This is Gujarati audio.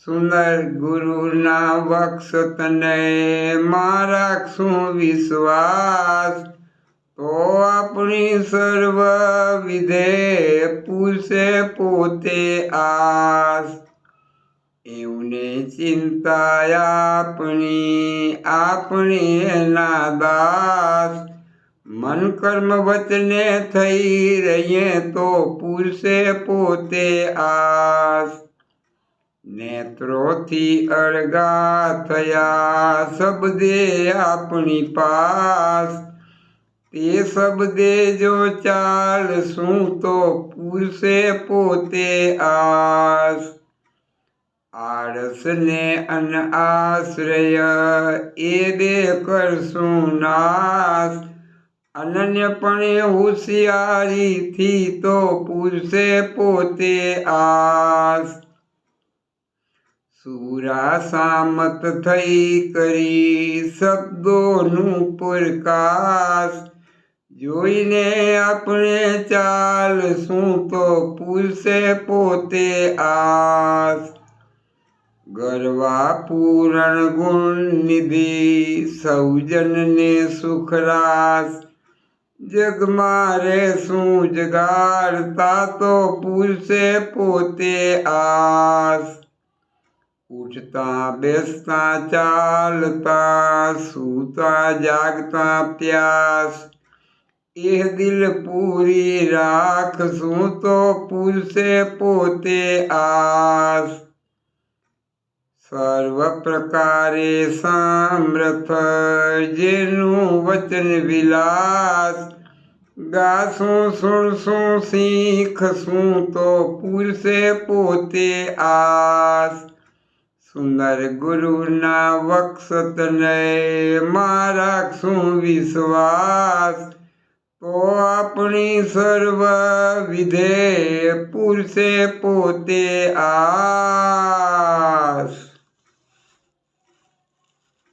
સુંદર ગુરુના વક્ષ તને માં રાખશું વિશ્વાસ, તો આપણી સર્વ વિધે પૂરશે પોતે આસ। એમને ચિંતા આપણી એના દાસ, મન કર્મ વચને થઈ રહીએ તો પૂરશે પોતે આસ। નેત્રોથી અળગા થયા શબ્દે આપણી પાસ, તે શબ્દે જો ચાલશું તો પૂરશે પોતે આસ। આળસને અનઆશ્રય એ દે કરશું નાશ, અનન્યપણે હોશિયારીથી તો પૂરશે પોતે આસ। સુરા સામત થઈ કરી શબ્દોનું પ્રકાશ, જોઈને આપણે ચાલશું તો પૂરશે પોતે આસ। ગરવા પૂરણ ગુણ નિધિ સૌજનને સુખરાસ, જગમાં રહેશું જગાડતા તો પૂરશે પોતે આસ। ઉઠતા બેસતા ચાલતા સૂતા જાગતા પ્યાસ, એ દિલ પૂરી રાખશું તો પૂરશે પોતે આસ। સર્વ પ્રકારે સામર્થ જેનું વચન વિલાસ, ગાશું સુણશું શીખશું તો પૂરશે પોતે આસ। સુંદર ગુરુના વક્ષ તને માં રાખશું વિશ્વાસ, તો આપણી સર્વ વિધે પૂરશે પોતે આસ।